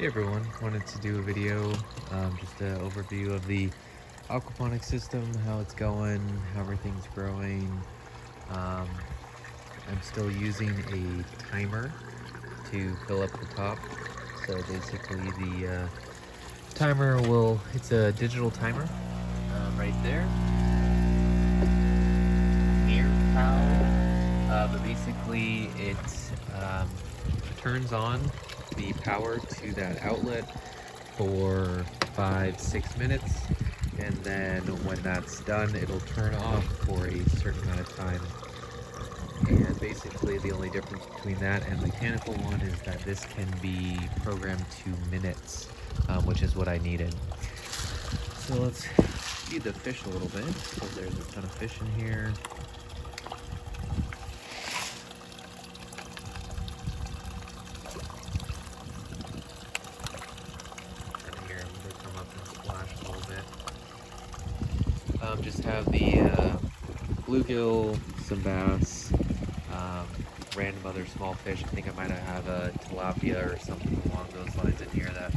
Hey everyone, wanted to do a video, just an overview of the aquaponics system, how it's going, how everything's growing. I'm still using a timer to fill up the top. So basically the timer it's a digital timer right there. Near power, but basically it turns on the power to that outlet for 5-6 minutes, and then when that's done it'll turn off for a certain amount of time. And basically the only difference between that and the mechanical one is that this can be programmed to minutes, which is what I needed. So let's feed the fish a little bit because there's a ton of fish in here. Just have the bluegill, some bass, random other small fish. I think I might have a tilapia or something along those lines in here. That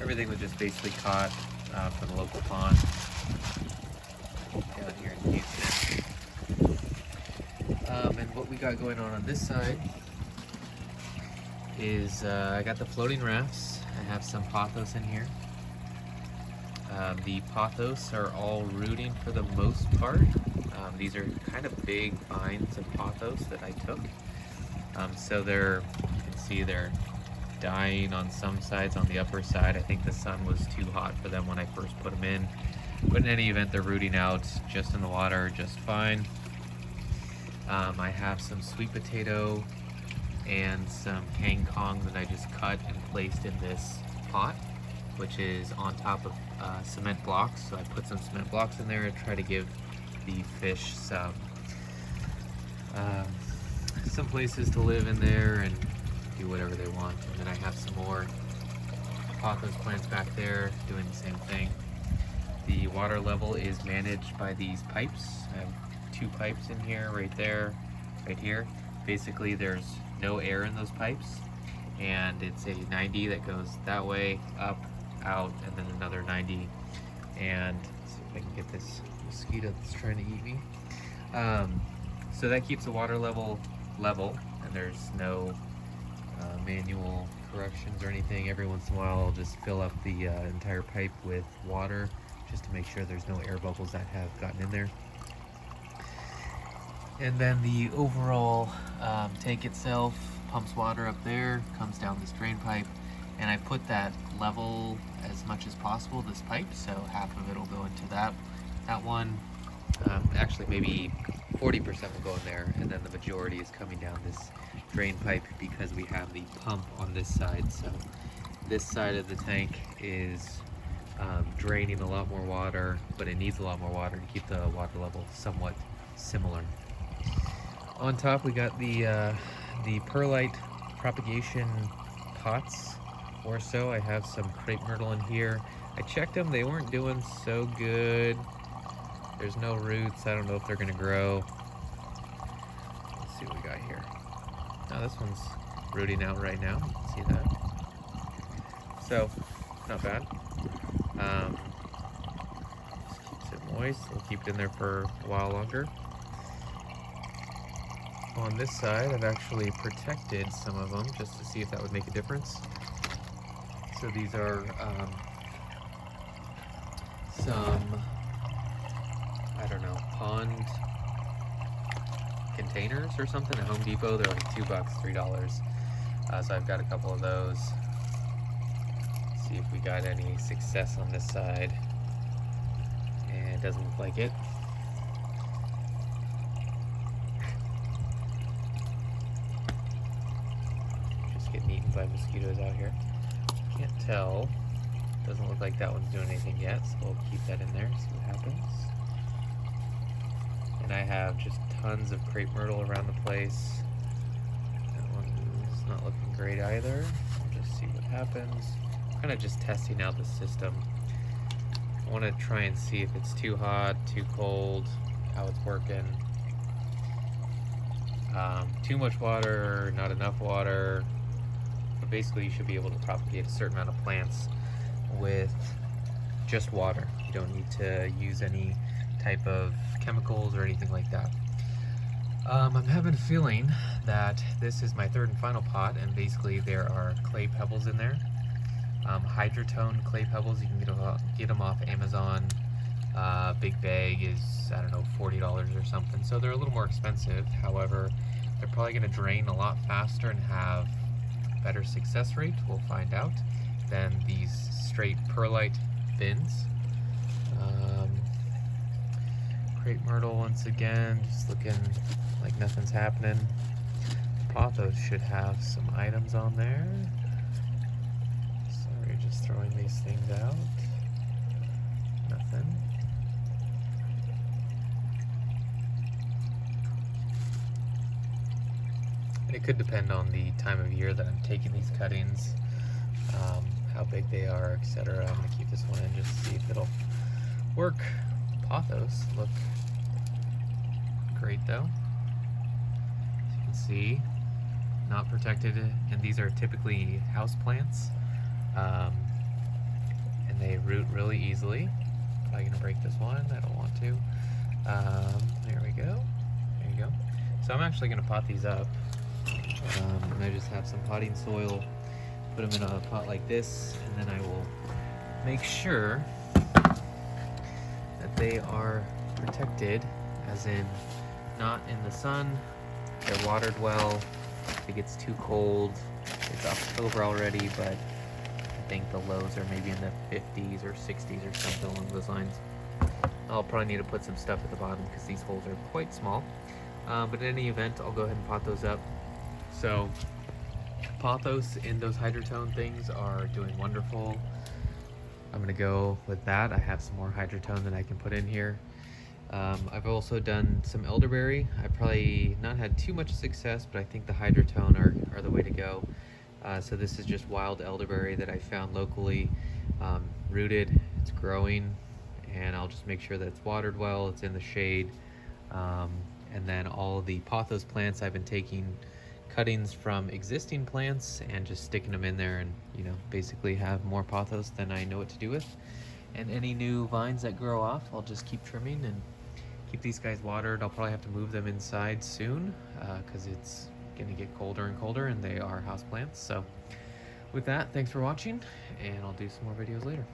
everything was just basically caught from the local pond down here in Houston. And what we got going on this side is I got the floating rafts. I have some pothos in here. The pothos are all rooting for the most part. These are kind of big vines of pothos that I took. So you can see they're dying on some sides. On the upper side, I think the sun was too hot for them when I first put them in. But in any event, they're rooting out just in the water just fine. I have some sweet potato and some Kang Kong that I just cut and placed in this pot, which is on top of cement blocks. So I put some cement blocks in there and try to give the fish some places to live in there and do whatever they want. And then I have some more pothos plants back there doing the same thing. The water level is managed by these pipes. I have 2 pipes in here, right there, right here. Basically there's no air in those pipes, and it's a 90 that goes that way, up, out, and then another 90. And let's see if I can get this mosquito that's trying to eat me. So that keeps the water level, and there's no manual corrections or anything. Every once in a while I'll just fill up the entire pipe with water just to make sure there's no air bubbles that have gotten in there. And then the overall tank itself pumps water up there, comes down this drain pipe, and I put that level as much as possible, this pipe, so half of it will go into that one. Actually maybe 40% will go in there, and then the majority is coming down this drain pipe because we have the pump on this side. So this side of the tank is draining a lot more water, but it needs a lot more water to keep the water level somewhat similar. On top we got the perlite propagation pots or so. I have some Crepe Myrtle in here. I checked them, they weren't doing so good. There's no roots. I don't know if they're gonna grow. Let's see what we got here. Now this one's rooting out right now. You can see that. So, not bad. Just keeps it moist. We'll keep it in there for a while longer. On this side, I've actually protected some of them just to see if that would make a difference. So these are some, I don't know, pond containers or something at Home Depot. They're like $2, $3. So I've got a couple of those. Let's see if we got any success on this side. And it doesn't look like it. Just getting eaten by mosquitoes out here. Can't tell. Doesn't look like that one's doing anything yet, so we'll keep that in there, see what happens. And I have just tons of Crepe Myrtle around the place. That one's not looking great either. We'll just see what happens. I'm kind of just testing out the system. I want to try and see if it's too hot, too cold, how it's working. Too much water, not enough water. But basically you should be able to propagate a certain amount of plants with just water. You don't need to use any type of chemicals or anything like that. I'm having a feeling that this is my third and final pot, and basically there are clay pebbles in there. Hydrotone clay pebbles, you can get them off Amazon. Big bag is, I don't know, $40 or something, so they're a little more expensive. However, they're probably going to drain a lot faster and have better success rate, we'll find out, than these straight perlite bins. Crepe Myrtle once again, just looking like nothing's happening. Pothos should have some items on there. Sorry, just throwing these things out. Nothing. It could depend on the time of year that I'm taking these cuttings, how big they are, etc. I'm going to keep this one in just to see if it'll work. Pothos look great though. As you can see, not protected, and these are typically house plants, and they root really easily. Probably going to break this one, I don't want to. There we go. There you go. So I'm actually going to pot these up. I just have some potting soil, put them in a pot like this, and then I will make sure that they are protected, as in not in the sun, they're watered well. If it gets too cold, it's October already, but I think the lows are maybe in the 50s or 60s or something along those lines. I'll probably need to put some stuff at the bottom because these holes are quite small. But in any event, I'll go ahead and pot those up. So Pothos in those Hydrotone things are doing wonderful. I'm gonna go with that. I have some more Hydrotone that I can put in here. I've also done some Elderberry. I probably not had too much success, but I think the Hydrotone are the way to go. So this is just wild Elderberry that I found locally, rooted, it's growing, and I'll just make sure that it's watered well, it's in the shade. And then all the Pothos plants, I've been taking cuttings from existing plants and just sticking them in there, and basically have more Pothos than I know what to do with. And any new vines that grow off, I'll just keep trimming and keep these guys watered. I'll probably have to move them inside soon because it's gonna get colder and colder, and they are houseplants. So with that, thanks for watching, and I'll do some more videos later.